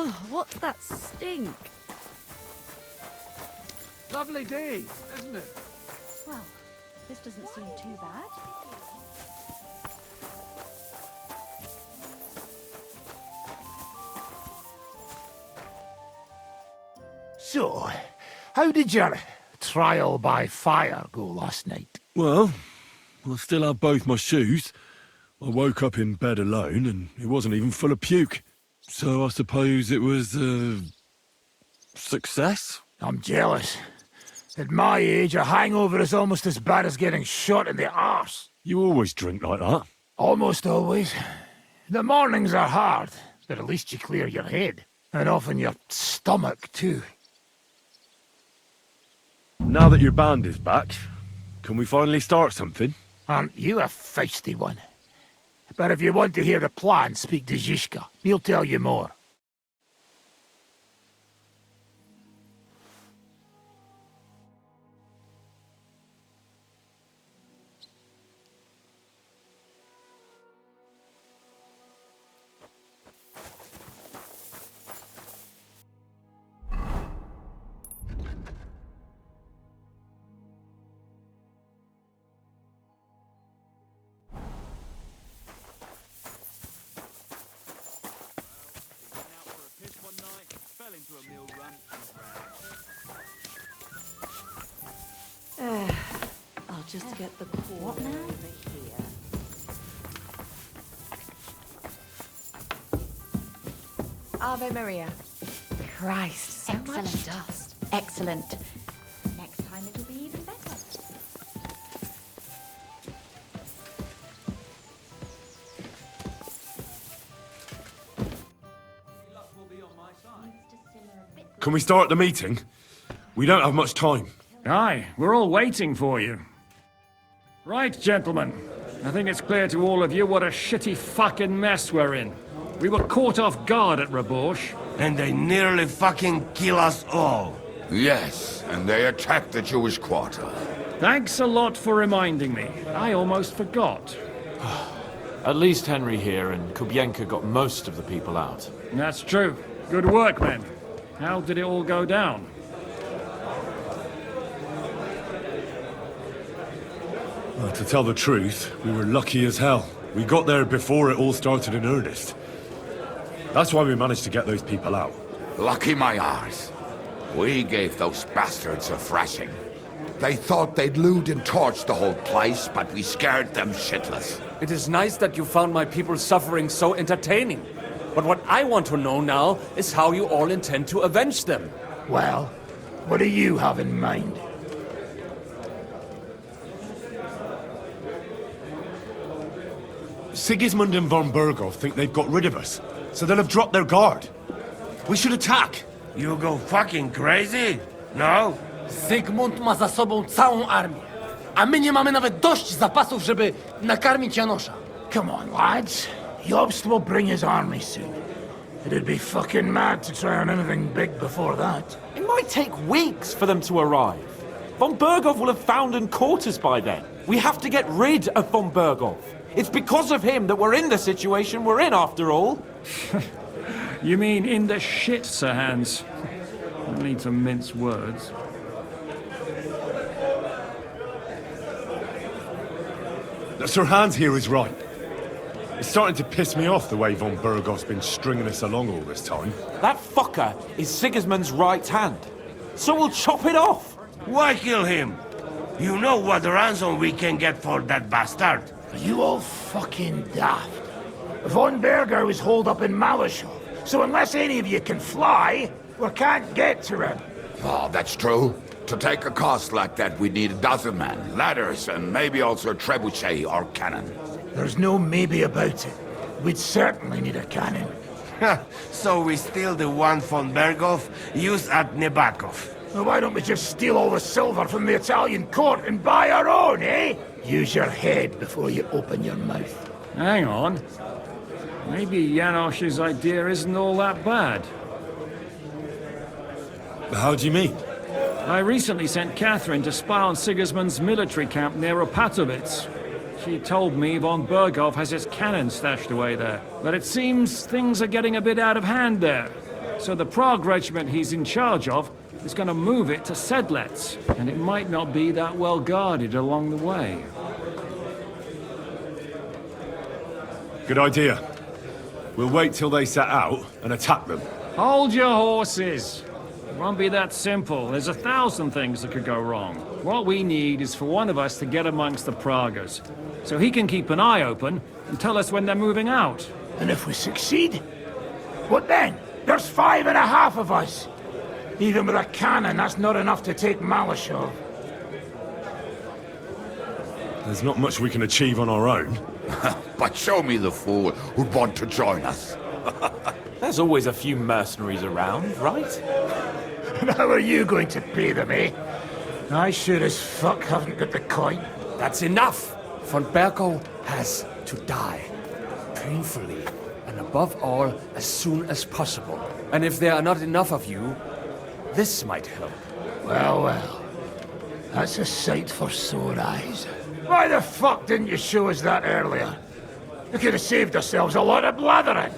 Oh, what's that stink? Lovely day, isn't it? Well, this doesn't seem too bad. So, how did your trial by fire go last night? Well, I still have both my shoes. I woke up in bed alone and it wasn't even full of puke. So I suppose it was a success? I'm jealous. At my age, a hangover is almost as bad as getting shot in the arse. You always drink like that. Almost always. The mornings are hard, but at least you clear your head. And often your stomach, too. Now that your band is back, can we finally start something? Aren't you a feisty one? But if you want to hear the plan, speak to Zizka. He'll tell you more. I'll just get the cord now. Over here. Ave Maria. Christ, so Excellent. much dust. Excellent. Next time it'll be even better. Can we start the meeting? We don't have much time. Aye, we're all waiting for you. Right, gentlemen. I think it's clear to all of you what a shitty fucking mess we're in. We were caught off guard at Rabosh. And they nearly fucking kill us all. Yes, and they attacked the Jewish quarter. Thanks a lot for reminding me. I almost forgot. At least Henry here and Kubienka got most of the people out. That's true. Good work, men. How did it all go down? Well, to tell the truth, we were lucky as hell. We got there before it all started in earnest. That's why we managed to get those people out. Lucky my arse. We gave those bastards a thrashing. They thought they'd looted and torched the whole place, but we scared them shitless. It is nice that you found my people's suffering so entertaining. But what I want to know now is how you all intend to avenge them. Well, what do you have in mind? Sigismund and von Berghoff think they've got rid of us, so they'll have dropped their guard. We should attack. You go fucking crazy? No? Zygmunt ma za sobą całą armię, a my nie mamy nawet dość zapasów, żeby nakarmić Janosza. Come on, lads. Jobst will bring his army soon. It'd be fucking mad to try on anything big before that. It might take weeks for them to arrive. Von Berghoff will have found and caught us by then. We have to get rid of von Berghoff. It's because of him that we're in the situation we're in, after all. You mean in the shit, Sir Hans? No need to mince words. Sir Hans here is right. It's starting to piss me off the way von Berghoff's been stringing us along all this time. That fucker is Sigismund's right hand. So we'll chop it off. Why kill him? You know what ransom we can get for that bastard. Are you all fucking daft? Von Berger was holed up in Malashov, so unless any of you can fly, we can't get to him. Oh, that's true. To take a cost like that, we'd need a dozen men, ladders, and maybe also a trebuchet or cannon. There's no maybe about it. We'd certainly need a cannon. So we steal the one von Berghoff used at Nebakov. Well, why don't we just steal all the silver from the Italian court and buy our own, eh? Use your head before you open your mouth. Hang on. Maybe Janosch's idea isn't all that bad. How do you mean? I recently sent Catherine to spy on Sigismund's military camp near Opatovitz. She told me von Berghoff has his cannon stashed away there. But it seems things are getting a bit out of hand there. So the Prague regiment he's in charge of is going to move it to Sedlec, and it might not be that well guarded along the way. Good idea. We'll wait till they set out and attack them. Hold your horses. It won't be that simple. There's 1,000 things that could go wrong. What we need is for one of us to get amongst the Praguers, so he can keep an eye open and tell us when they're moving out. And if we succeed, what then? There's 5.5 of us. Even with a cannon, that's not enough to take Malashov. There's not much we can achieve on our own. But show me the fool who'd want to join us. There's always a few mercenaries around, right? And how are you going to pay them, eh? I sure as fuck haven't got the coin. That's enough! Von Berkow has to die. Painfully. And above all, as soon as possible. And if there are not enough of you, this might help. Well, well. That's a sight for sore eyes. Why the fuck didn't you show us that earlier? We could have saved ourselves a lot of blathering.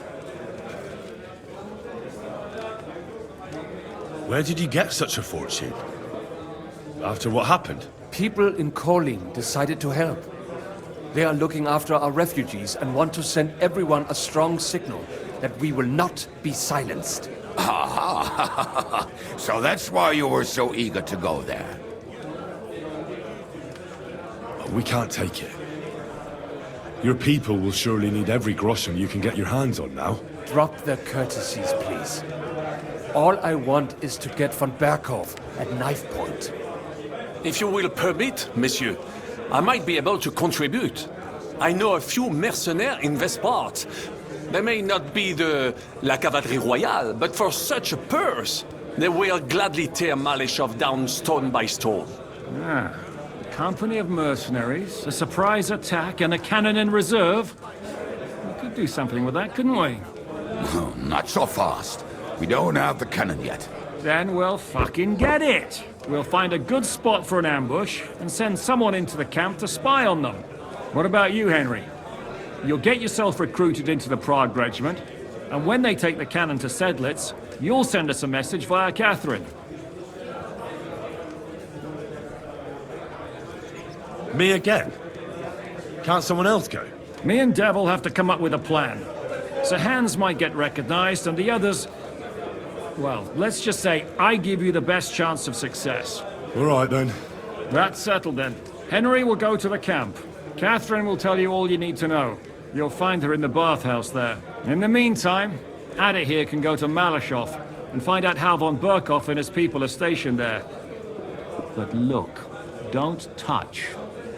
Where did you get such a fortune? After what happened? People in Kolin decided to help. They are looking after our refugees and want to send everyone a strong signal that we will not be silenced. Ah, so that's why you were so eager to go there. We can't take it. Your people will surely need every groschen you can get your hands on now. Drop their courtesies, please. All I want is to get von Berkow at knife point. If you will permit, monsieur, I might be able to contribute. I know a few mercenaires in this part. They may not be la cavalerie royale, but for such a purse, they will gladly tear Maleshov down stone by stone. Ah, a company of mercenaries, a surprise attack, and a cannon in reserve. We could do something with that, couldn't we? Not so fast. We don't have the cannon yet. Then we'll fucking get it. We'll find a good spot for an ambush and send someone into the camp to spy on them. What about you, Henry? You'll get yourself recruited into the Prague regiment, and when they take the cannon to Sedlec, you'll send us a message via Catherine. Me again? Can't someone else go? Me and Devil have to come up with a plan. So Hans might get recognized, and the others... Well, let's just say I give you the best chance of success. All right, then. That's settled, then. Henry will go to the camp. Catherine will tell you all you need to know. You'll find her in the bathhouse there. In the meantime, Ada here can go to Malashov and find out how von Berkow and his people are stationed there. But look, don't touch.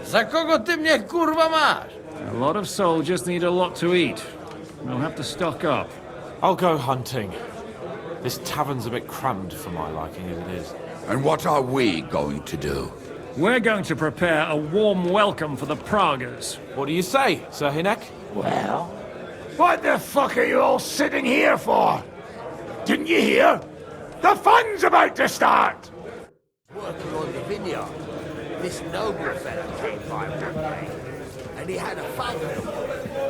Za kogo ty mnie kurwa masz? A lot of soldiers need a lot to eat. We'll have to stock up. I'll go hunting. This tavern's a bit crammed for my liking as it is. And what are we going to do? We're going to prepare a warm welcome for the Praguers. What do you say, Sir Hinek? Well, what the fuck are you all sitting here for? Didn't you hear? The fun's about to start! Working on the vineyard, this noble fellow came by one day, and he had a falcon.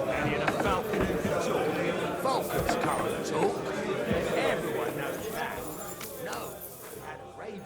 And he had a falcon who could talk. Falcons can't talk. Everyone knows that. No, he had a raven.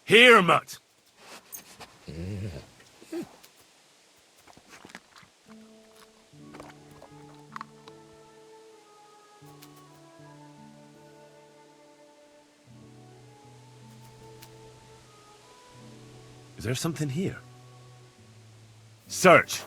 Here, mutt! Is there something here? Search!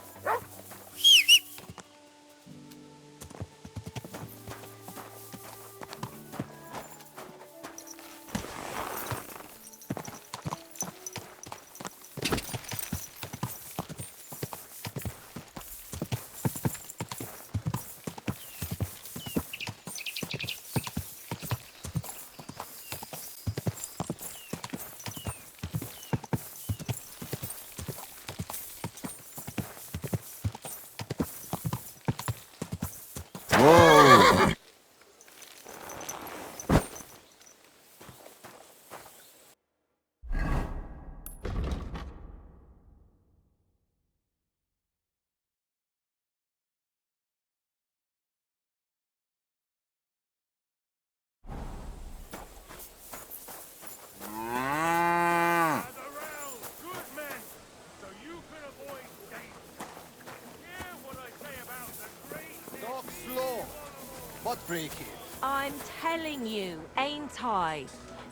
What break it? I'm telling you, ain't I?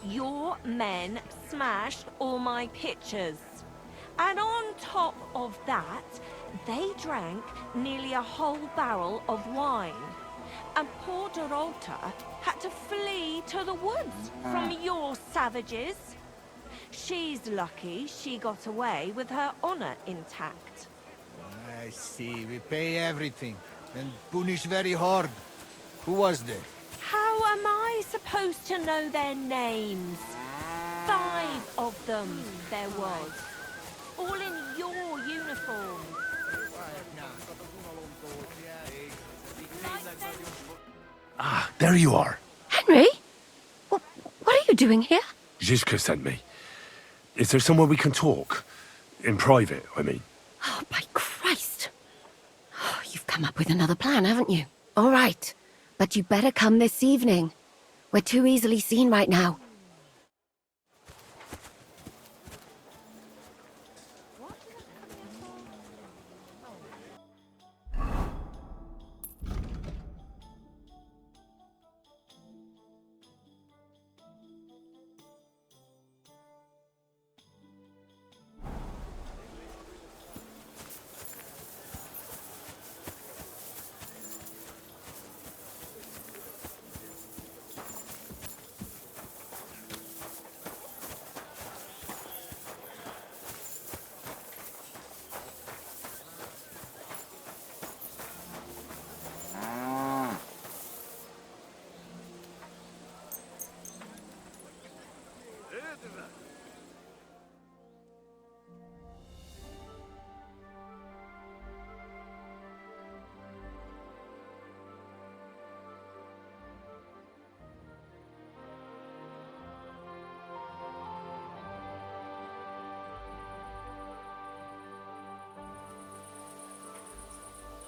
Your men smashed all my pictures. And on top of that, they drank nearly a whole barrel of wine. And poor Dorota had to flee to the woods from your savages. She's lucky she got away with her honor intact. I see. We pay everything and punish very hard. Who was there? How am I supposed to know their names? 5 of them there was. All in your uniform. Ah, there you are. Henry? What are you doing here? Zizka sent me. Is there somewhere we can talk? In private, I mean. Oh, by Christ. Oh, you've come up with another plan, haven't you? All right. But you better come this evening. We're too easily seen right now.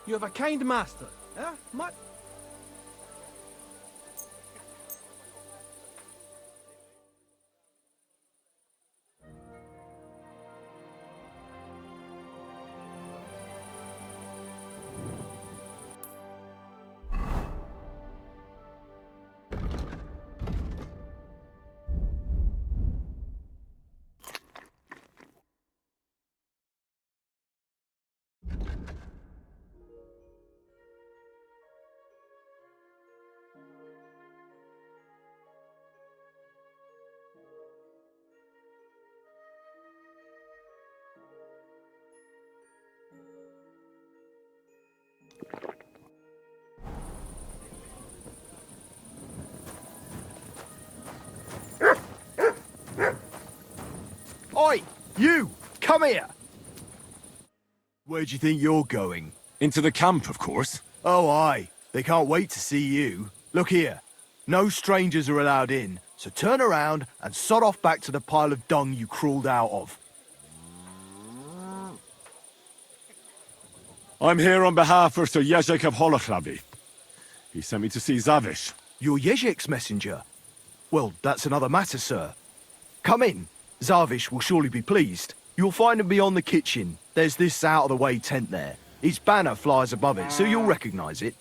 You have a kind master, eh? Oi! You! Come here! Where do you think you're going? Into the camp, of course. Oh, aye. They can't wait to see you. Look here. No strangers are allowed in, so turn around and sod off back to the pile of dung you crawled out of. I'm here on behalf of Sir Jezek of Holochlavi. He sent me to see Zavish. You're Jezek's messenger? Well, that's another matter, sir. Come in. Zavish will surely be pleased. You'll find him beyond the kitchen. There's this out-of-the-way tent there. His banner flies above it, so you'll recognize it.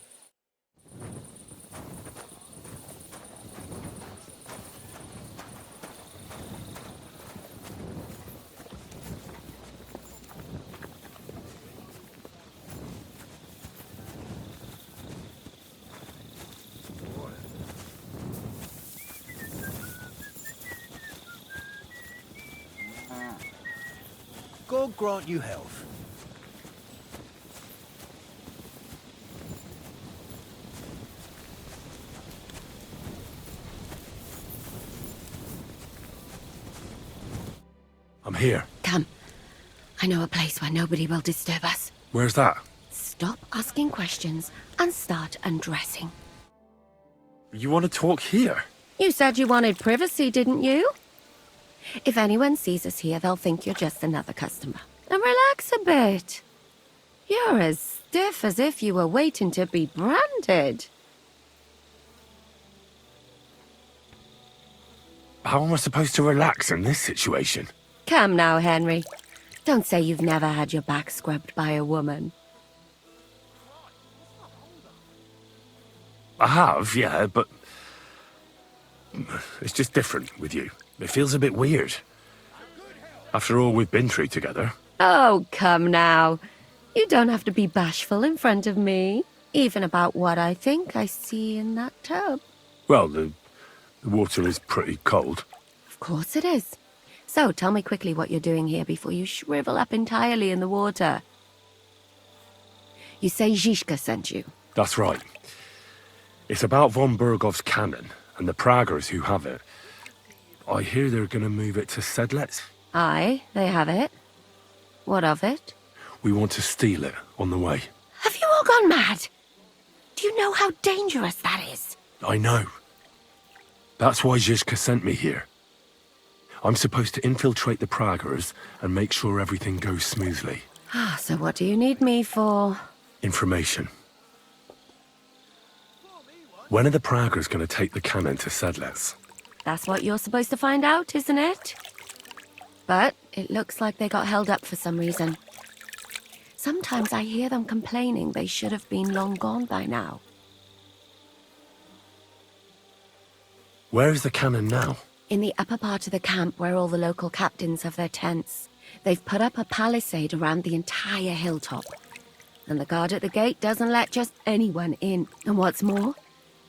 God grant you health. I'm here. Come. I know a place where nobody will disturb us. Where's that? Stop asking questions and start undressing. You want to talk here? You said you wanted privacy, didn't you? If anyone sees us here, they'll think you're just another customer. And relax a bit. You're as stiff as if you were waiting to be branded. How am I supposed to relax in this situation? Come now, Henry. Don't say you've never had your back scrubbed by a woman. I have, yeah, but it's just different with you. It feels a bit weird. After all we've been through together. Oh, come now. You don't have to be bashful in front of me, even about what I think I see in that tub. Well, the water is pretty cold. Of course it is. So, tell me quickly what you're doing here before you shrivel up entirely in the water. You say Zizka sent you? That's right. It's about von Bergov's cannon and the Praggers who have it. I hear they're going to move it to Sedlec. Aye, they have it. What of it? We want to steal it on the way. Have you all gone mad? Do you know how dangerous that is? I know. That's why Zizka sent me here. I'm supposed to infiltrate the Praggers and make sure everything goes smoothly. Ah, so what do you need me for? Information. When are the Praggers going to take the cannon to Sedlec? That's what you're supposed to find out, isn't it? But it looks like they got held up for some reason. Sometimes I hear them complaining they should have been long gone by now. Where is the cannon now? In the upper part of the camp where all the local captains have their tents. They've put up a palisade around the entire hilltop. And the guard at the gate doesn't let just anyone in. And what's more,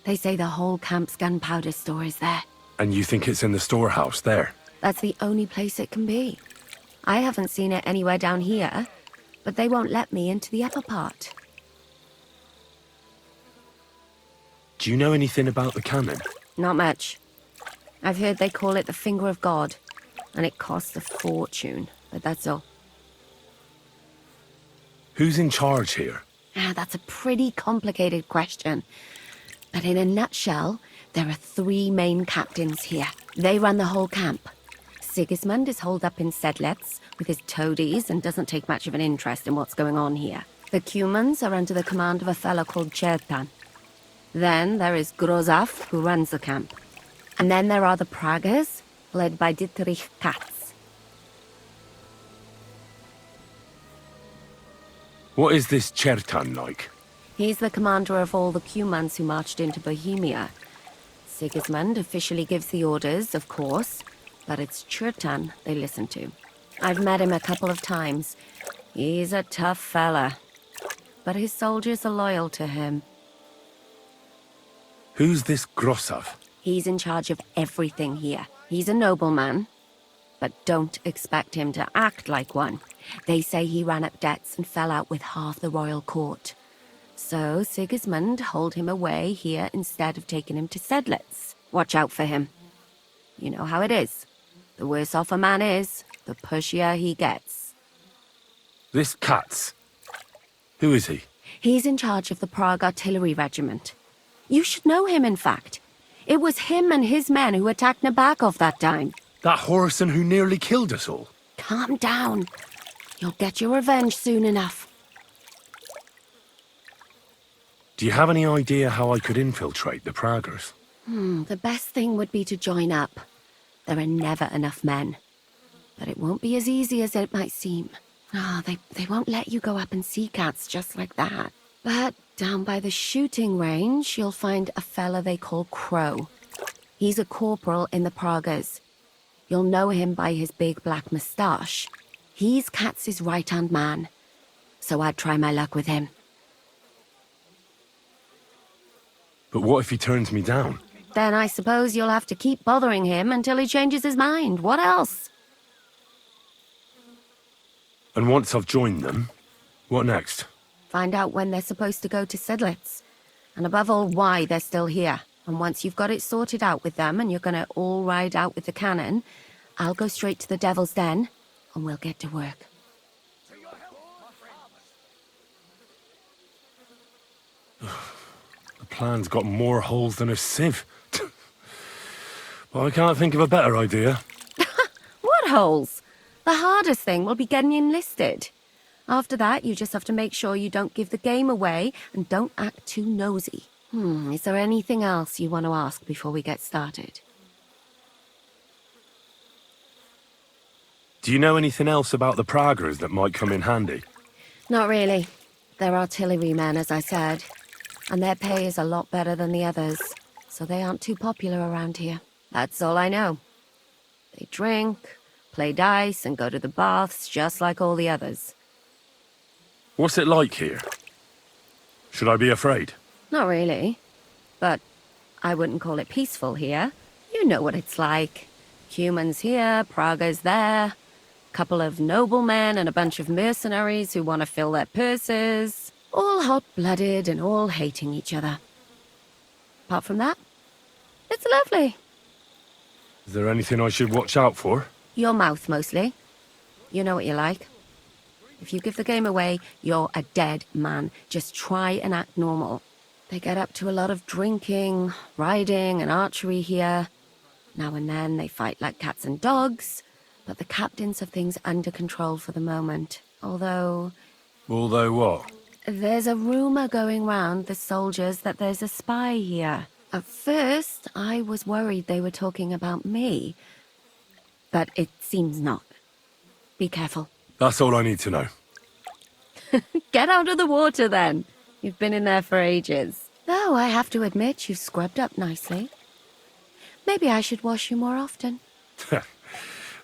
they say the whole camp's gunpowder store is there. And you think it's in the storehouse there? That's the only place it can be. I haven't seen it anywhere down here, but they won't let me into the upper part. Do you know anything about the cannon? Not much. I've heard they call it the Finger of God, and it costs a fortune, but that's all. Who's in charge here? That's a pretty complicated question. But in a nutshell, there are 3 main captains here. They run the whole camp. Sigismund is holed up in Sedlec with his toadies and doesn't take much of an interest in what's going on here. The Cumans are under the command of a fellow called Chertan. Then there is Grozaf, who runs the camp. And then there are the Praggers, led by Dietrich Katz. What is this Chertan like? He's the commander of all the Cumans who marched into Bohemia. Sigismund officially gives the orders, of course, but it's Chertan they listen to. I've met him a couple of times. He's a tough fella, but his soldiers are loyal to him. Who's this Grossav? He's in charge of everything here. He's a nobleman, but don't expect him to act like one. They say he ran up debts and fell out with half the royal court. So Sigismund holed him away here instead of taking him to Sedlec. Watch out for him. You know how it is. The worse off a man is, the pushier he gets. This Katz. Who is he? He's in charge of the Prague Artillery Regiment. You should know him, in fact. It was him and his men who attacked Nabakov that time. That Horison who nearly killed us all. Calm down. You'll get your revenge soon enough. Do you have any idea how I could infiltrate the Praggers? The best thing would be to join up. There are never enough men. But it won't be as easy as it might seem. They won't let you go up and see cats just like that. But down by the shooting range, you'll find a fella they call Crow. He's a corporal in the Praggers. You'll know him by his big black moustache. He's Katz's right-hand man. So I'd try my luck with him. But what if he turns me down? Then I suppose you'll have to keep bothering him until he changes his mind. What else? And once I've joined them, what next? Find out when they're supposed to go to Sedlec. And above all, why they're still here. And once you've got it sorted out with them and you're gonna all ride out with the cannon, I'll go straight to the Devil's Den and we'll get to work. The plan's got more holes than a sieve. But I can't think of a better idea. What holes? The hardest thing will be getting enlisted. After that, you just have to make sure you don't give the game away and don't act too nosy. Is there anything else you want to ask before we get started? Do you know anything else about the Praggers that might come in handy? Not really. They're artillerymen, as I said. And their pay is a lot better than the others, so they aren't too popular around here. That's all I know. They drink, play dice, and go to the baths just like all the others. What's it like here? Should I be afraid? Not really. But I wouldn't call it peaceful here. You know what it's like. Humans here, Praga's there. Couple of noblemen and a bunch of mercenaries who want to fill their purses. All hot-blooded and all hating each other. Apart from that, it's lovely. Is there anything I should watch out for? Your mouth, mostly. You know what you like. If you give the game away, you're a dead man. Just try and act normal. They get up to a lot of drinking, riding, and archery here. Now and then they fight like cats and dogs, but the captains have things under control for the moment. Although what? there's a rumor going round the soldiers that there's a spy here. At first, I was worried they were talking about me, but it seems not. Be careful. That's all I need to know. Get out of the water, then. You've been in there for ages. Though I have to admit you've scrubbed up nicely. Maybe I should wash you more often.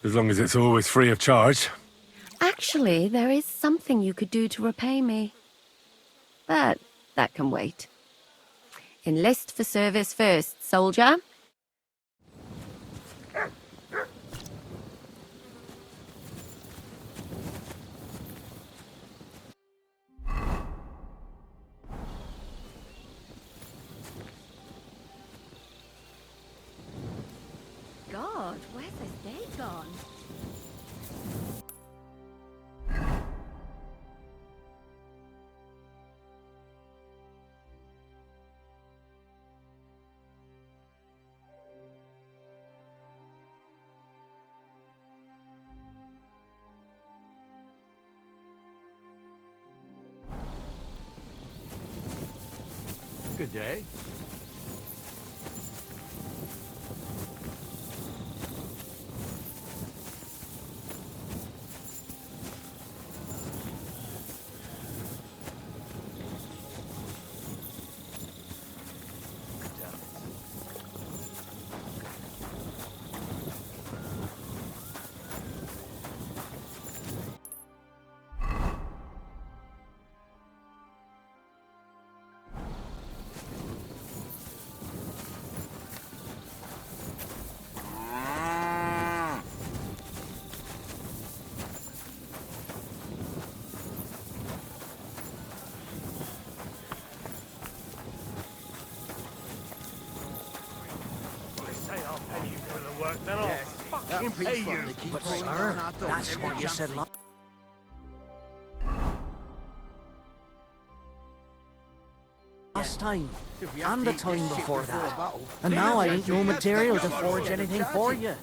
As long as it's always free of charge. Actually, there is something you could do to repay me. But that can wait. Enlist for service first, soldier. God, where's this day gone? Good day. Then I'll fucking pay you. But sir, that's what you said last time, and the time before that. And now I ain't no material to forge anything for you.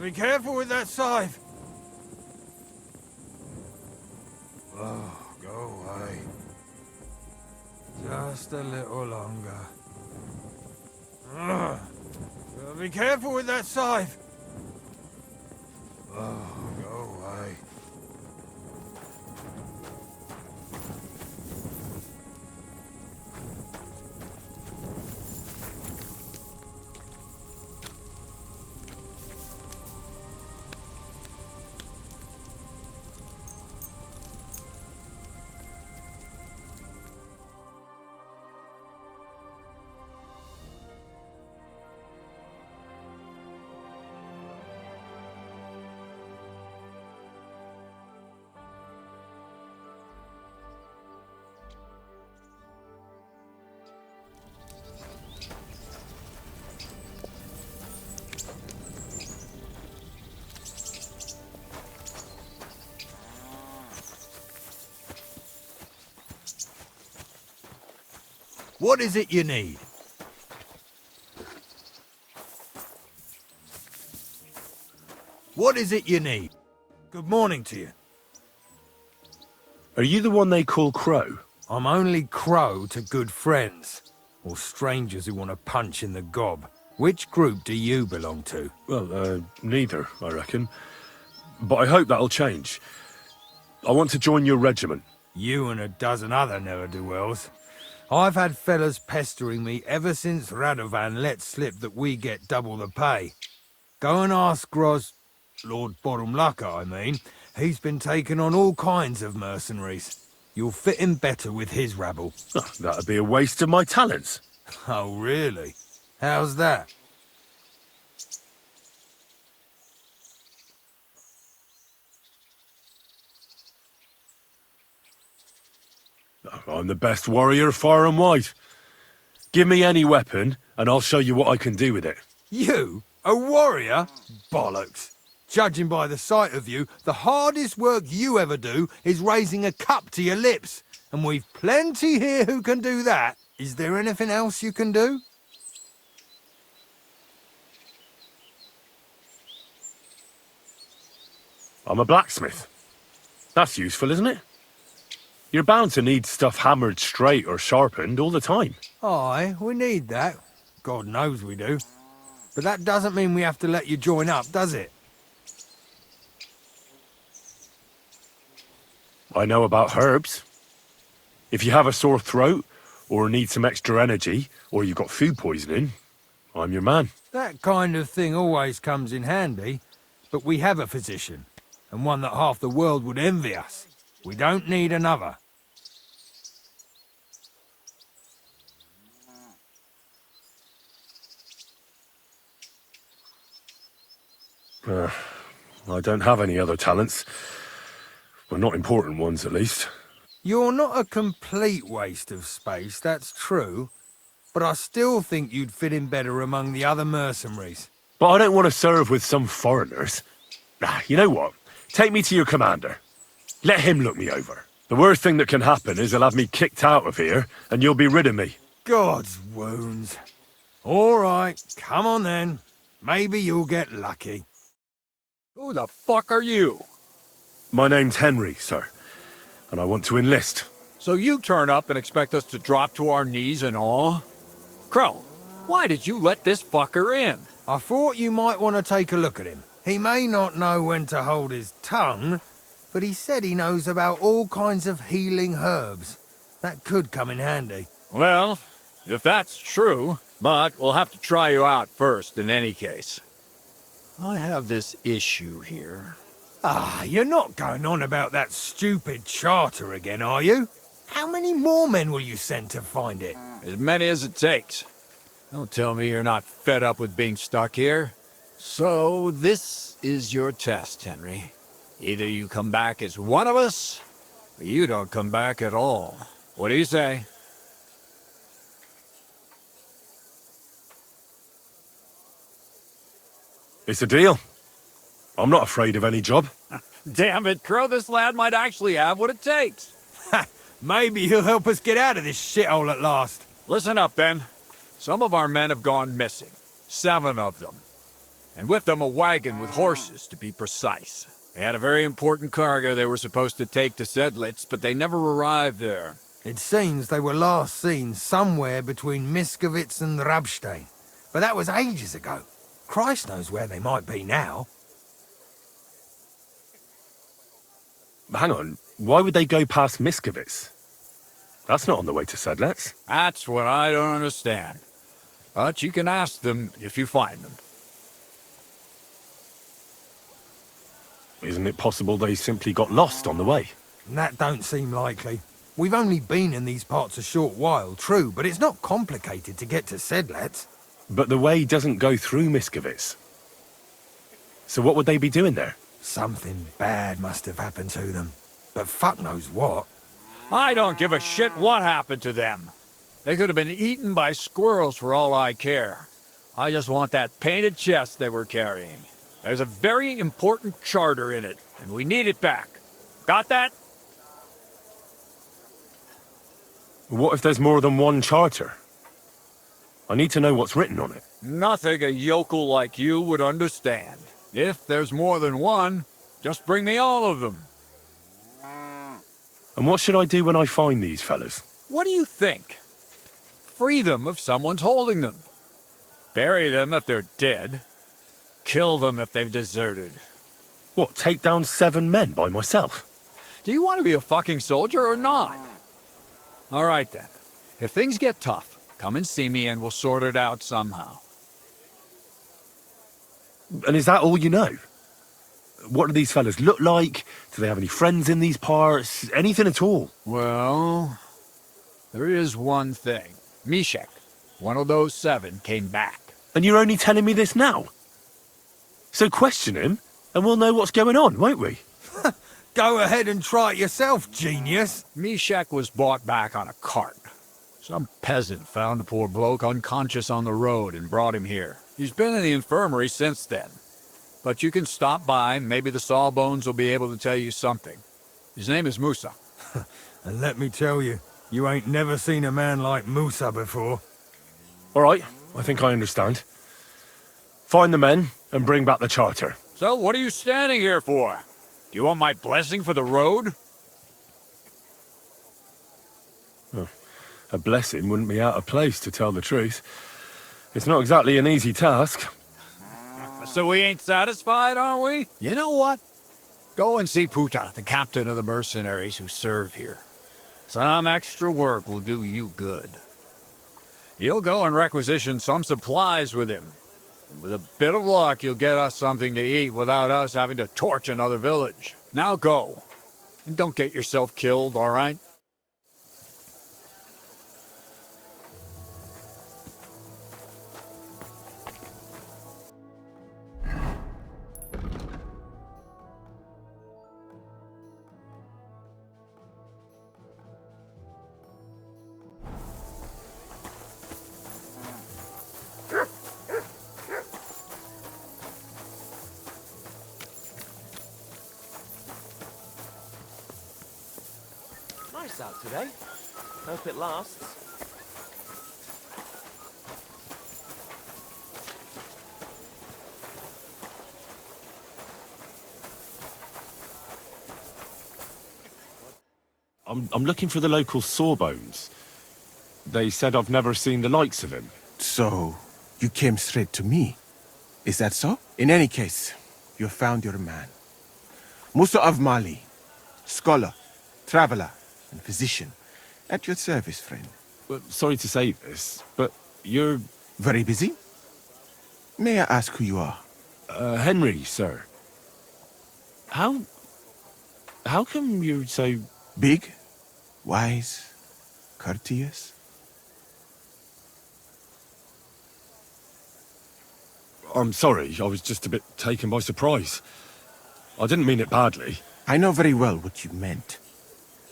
Be careful with that scythe. Oh, go away. Just a little longer. Be careful with that scythe. Oh, go away. What is it you need? What is it you need? Good morning to you. Are you the one they call Crow? I'm only Crow to good friends, or strangers who want to punch in the gob. Which group do you belong to? Well, neither, I reckon. But I hope that'll change. I want to join your regiment. You and a dozen other ne'er-do-wells. I've had fellas pestering me ever since Radovan let slip that we get double the pay. Go and ask Lord Borumlaka, I mean. He's been taking on all kinds of mercenaries. You'll fit in better with his rabble. Oh, that'd be a waste of my talents. Oh, really? How's that? I'm the best warrior far and wide. Give me any weapon, and I'll show you what I can do with it. You? A warrior? Bollocks. Judging by the sight of you, the hardest work you ever do is raising a cup to your lips. And we've plenty here who can do that. Is there anything else you can do? I'm a blacksmith. That's useful, isn't it? You're bound to need stuff hammered straight or sharpened all the time. Aye, we need that. God knows we do. But that doesn't mean we have to let you join up, does it? I know about herbs. If you have a sore throat, or need some extra energy, or you've got food poisoning, I'm your man. That kind of thing always comes in handy. But we have a physician, and one that half the world would envy us. We don't need another. I don't have any other talents. Well, not important ones, at least. You're not a complete waste of space, that's true. But I still think you'd fit in better among the other mercenaries. But I don't want to serve with some foreigners. You know what? Take me to your commander. Let him look me over. The worst thing that can happen is he'll have me kicked out of here, and you'll be rid of me. God's wounds. All right, come on then. Maybe you'll get lucky. Who the fuck are you? My name's Henry, sir, and I want to enlist. So you turn up and expect us to drop to our knees and awe? Crow, why did you let this fucker in? I thought you might want to take a look at him. He may not know when to hold his tongue, but he said he knows about all kinds of healing herbs. That could come in handy. Well, if that's true, but we'll have to try you out first in any case. I have this issue here. Ah, you're not going on about that stupid charter again, are you? How many more men will you send to find it? As many as it takes. Don't tell me you're not fed up with being stuck here. So, this is your test, Henry. Either you come back as one of us, or you don't come back at all. What do you say? It's a deal. I'm not afraid of any job. Damn it, Crow, this lad might actually have what it takes. Maybe he'll help us get out of this shithole at last. Listen up, then. Some of our men have gone missing. 7 of them. And with them a wagon with horses, to be precise. They had a very important cargo they were supposed to take to Sedlitz, but they never arrived there. It seems they were last seen somewhere between Miskovitz and Rabstein. But that was ages ago. Christ knows where they might be now. Hang on, why would they go past Miskovitz? That's not on the way to Sedlitz. That's what I don't understand. But you can ask them if you find them. Isn't it possible they simply got lost on the way? That don't seem likely. We've only been in these parts a short while, true, but it's not complicated to get to Sedlitz. But the way doesn't go through Miskovitz. So what would they be doing there? Something bad must have happened to them. But fuck knows what. I don't give a shit what happened to them. They could have been eaten by squirrels for all I care. I just want that painted chest they were carrying. There's a very important charter in it, and we need it back. Got that? What if there's more than one charter? I need to know what's written on it. Nothing a yokel like you would understand. If there's more than one, just bring me all of them. And what should I do when I find these fellas? What do you think? Free them if someone's holding them. Bury them if they're dead. Kill them if they've deserted. What, take down 7 men by myself? Do you want to be a fucking soldier or not? All right then. If things get tough, come and see me and we'll sort it out somehow. And is that all you know? What do these fellas look like? Do they have any friends in these parts? Anything at all? Well, there is one thing. Mishek, one of those 7, came back. And you're only telling me this now? So question him, and we'll know what's going on, won't we? Go ahead and try it yourself, genius. Mishek was brought back on a cart. Some peasant found the poor bloke unconscious on the road and brought him here. He's been in the infirmary since then. But you can stop by, maybe the Sawbones will be able to tell you something. His name is Musa. And let me tell you, you ain't never seen a man like Musa before. All right, I think I understand. Find the men and bring back the charter. So what are you standing here for? Do you want my blessing for the road? Oh, a blessing wouldn't be out of place, to tell the truth. It's not exactly an easy task. So we ain't satisfied, are we? You know what? Go and see Puta, the captain of the mercenaries who serve here. Some extra work will do you good. You'll go and requisition some supplies with him. And with a bit of luck, you'll get us something to eat without us having to torch another village. Now go. And don't get yourself killed, all right? Nice out today. Hope it lasts. I'm looking for the local Sawbones. They said I've never seen the likes of him. So, you came straight to me. Is that so? In any case, you found your man. Musa of Mali, scholar, traveler, and physician. At your service, friend. Well, sorry to say this, but you're... Very busy? May I ask who you are? Henry, sir. How come you're so... Big? Wise? Courteous? I'm sorry, I was just a bit taken by surprise. I didn't mean it badly. I know very well what you meant.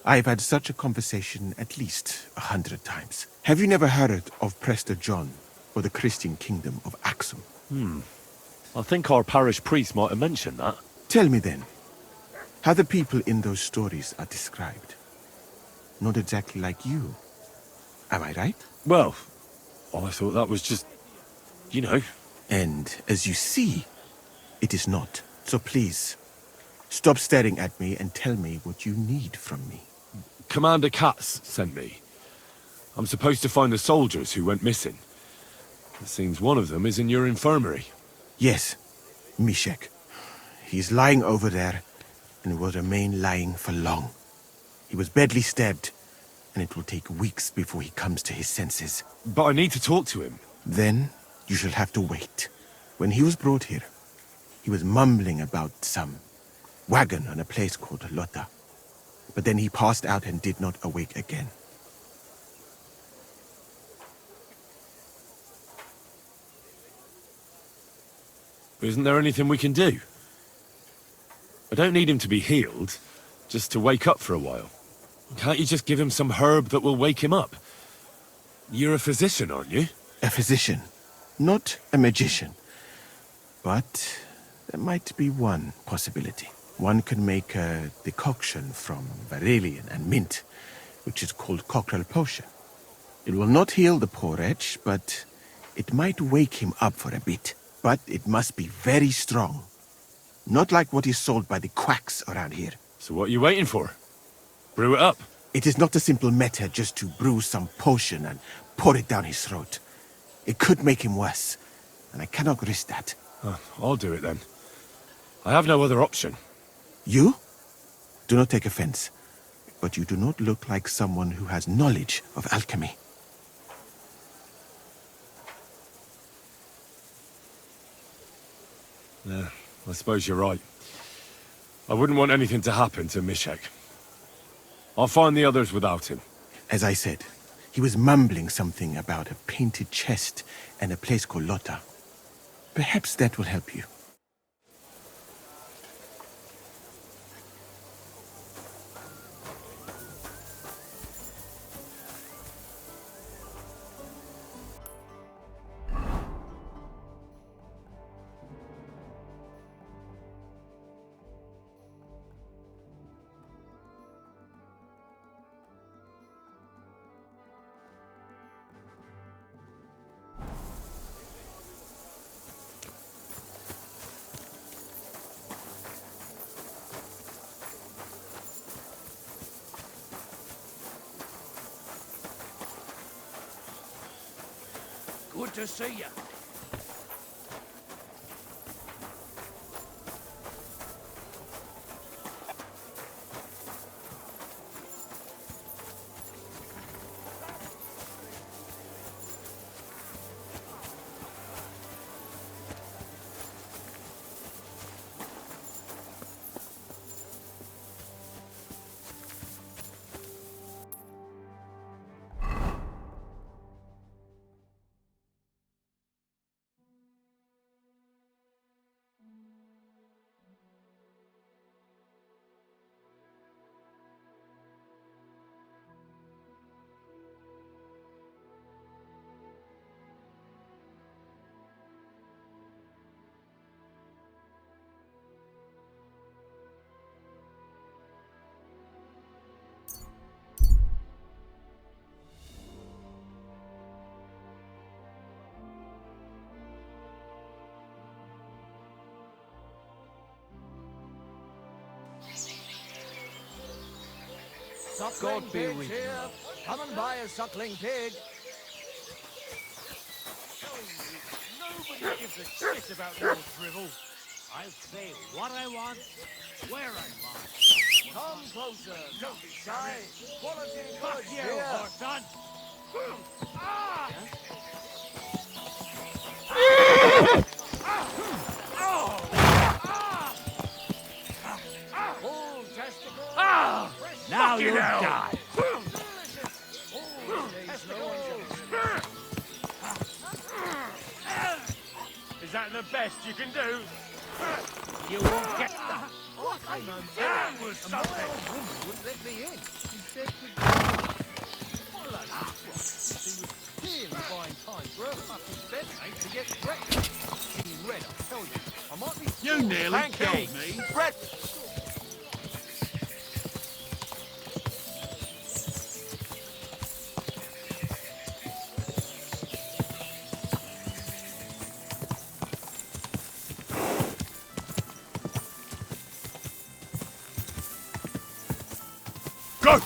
I've had such a conversation at least 100 times. Have you never heard of Prester John or the Christian kingdom of Axum? I think our parish priest might have mentioned that. Tell me then, how the people in those stories are described. Not exactly like you. Am I right? Well, I thought that was just, you know. And as you see, it is not. So please, stop staring at me and tell me what you need from me. Commander Katz sent me. I'm supposed to find the soldiers who went missing. It seems one of them is in your infirmary. Yes, Mishek. He's lying over there, and will remain lying for long. He was badly stabbed, and it will take weeks before he comes to his senses. But I need to talk to him. Then you shall have to wait. When he was brought here, he was mumbling about some wagon on a place called Lota. But then he passed out and did not awake again. Isn't there anything we can do? I don't need him to be healed, just to wake up for a while. Can't you just give him some herb that will wake him up? You're a physician, aren't you? A physician, not a magician. But there might be one possibility. One can make a decoction from valerian and mint, which is called cockerel potion. It will not heal the poor wretch, but it might wake him up for a bit. But it must be very strong. Not like what is sold by the quacks around here. So what are you waiting for? Brew it up. It is not a simple matter just to brew some potion and pour it down his throat. It could make him worse, and I cannot risk that. I'll do it then. I have no other option. You? Do not take offense, but you do not look like someone who has knowledge of alchemy. Yeah, I suppose you're right. I wouldn't want anything to happen to Mishek. I'll find the others without him. As I said, he was mumbling something about a painted chest and a place called Lota. Perhaps that will help you. Good to see you. God be with you. Come and buy a suckling pig. Nobody gives a shit about your drivel. I'll say what I want, where I want. Come closer. Don't be shy. Quality Fuck goods you, here. Horton. Ah! Full testicles. Now you die. Is that the best you can do? You won't get that. That was something. Wouldn't let me in. He said he was clearly buying time for a fucking bedmate to get breakfast. Being red, I tell you. I might be. You nearly killed me. Brett. Go!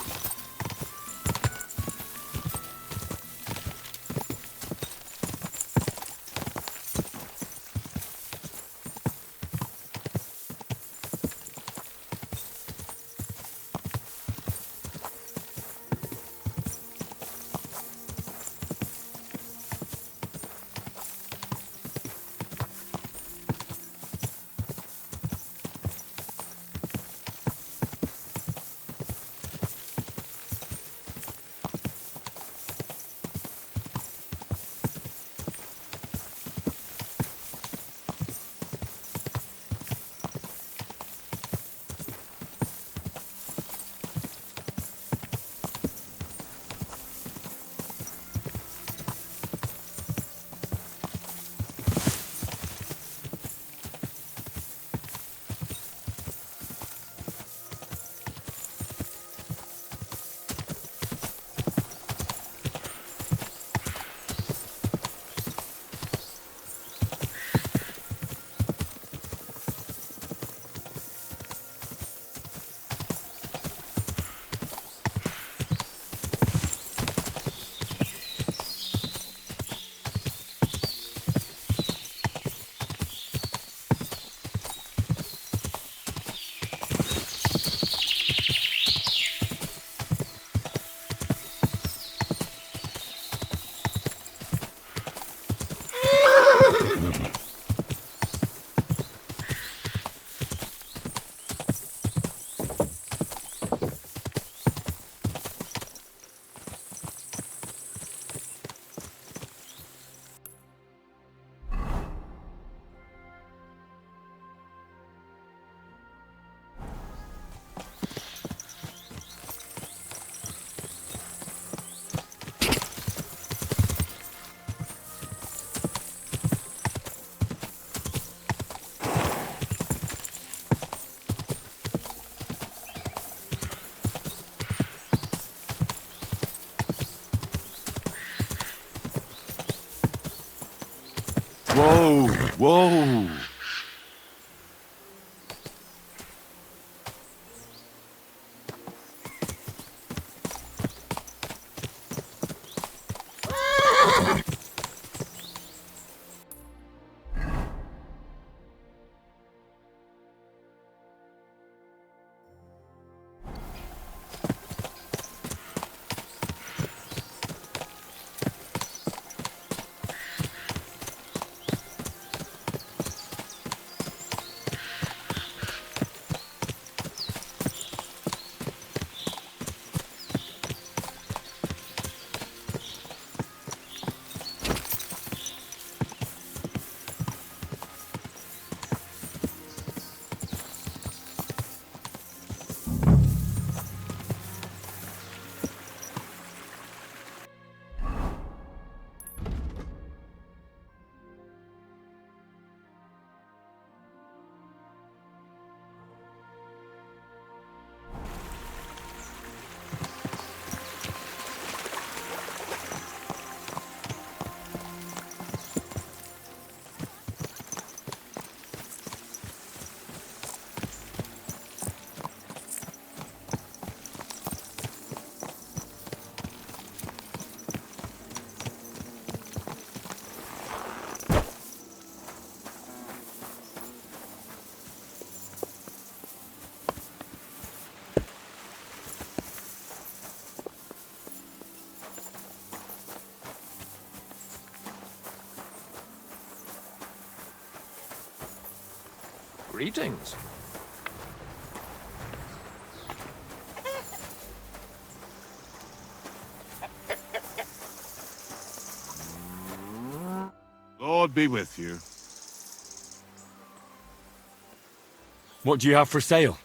Whoa, whoa. Greetings. Lord be with you. What do you have for sale?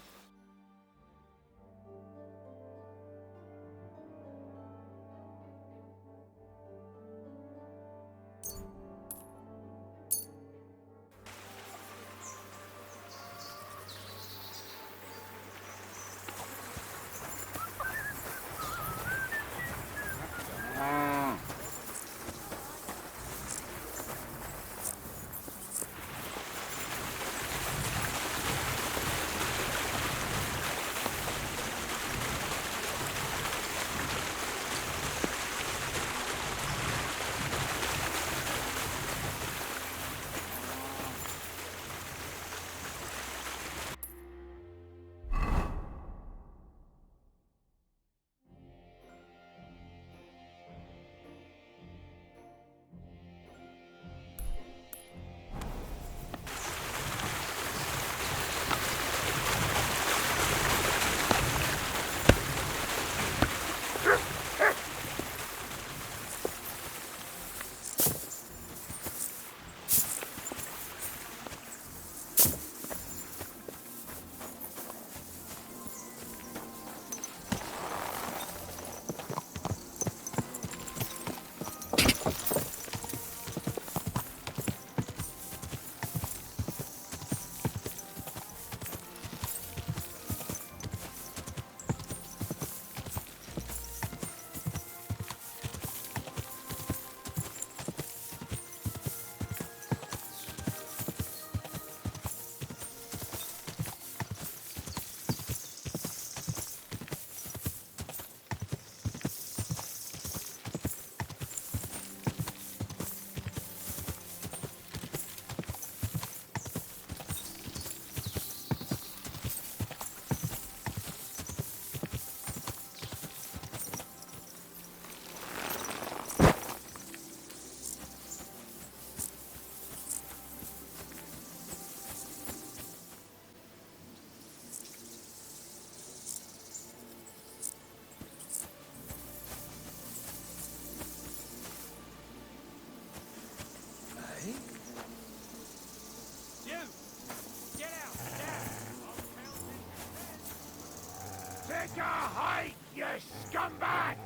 Take a hike, you scumbag!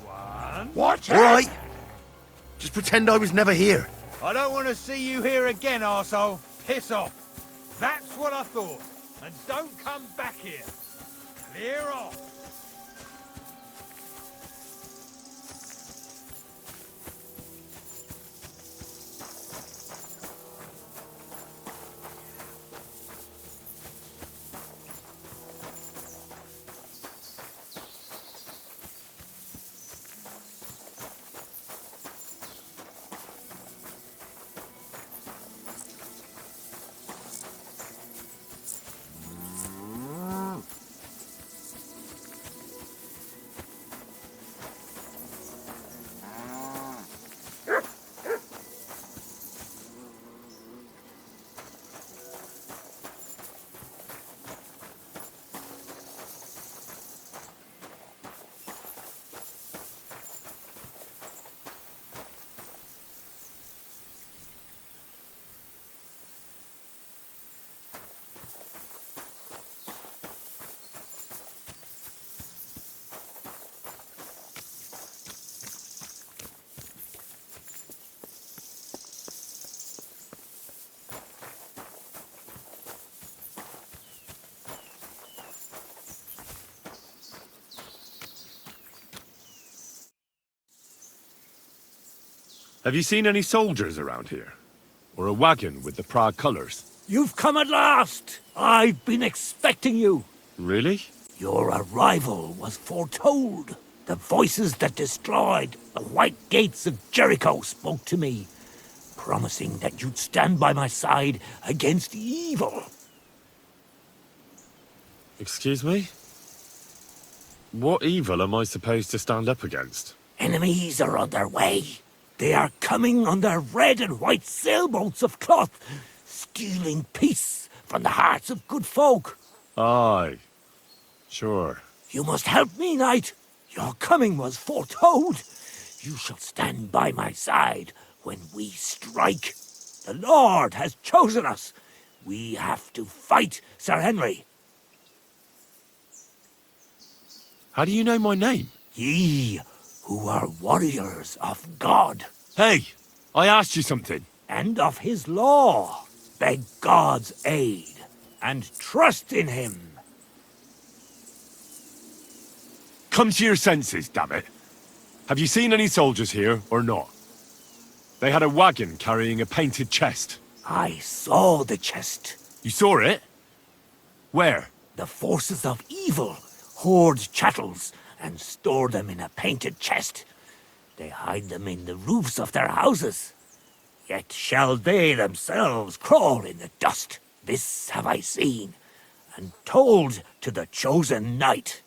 One. Watch All right. Just pretend I was never here. I don't want to see you here again, arsehole. Piss off. That's what I thought. And don't come back here. Clear off. Have you seen any soldiers around here? Or a wagon with the Prague colours? You've come at last! I've been expecting you! Really? Your arrival was foretold. The voices that destroyed the white gates of Jericho spoke to me, promising that you'd stand by my side against evil. Excuse me? What evil am I supposed to stand up against? Enemies are on their way. They are coming on their red and white sailboats of cloth, stealing peace from the hearts of good folk. Aye. Sure. You must help me, knight. Your coming was foretold. You shall stand by my side when we strike. The Lord has chosen us. We have to fight Sir Henry. How do you know my name? Ye who are warriors of God. Hey, I asked you something. And of his law. Beg God's aid and trust in him. Come to your senses, damn it. Have you seen any soldiers here or not? They had a wagon carrying a painted chest. I saw the chest. You saw it? Where? The forces of evil hoard chattels and store them in a painted chest. They hide them in the roofs of their houses. Yet shall they themselves crawl in the dust. This have I seen, and told to the chosen knight.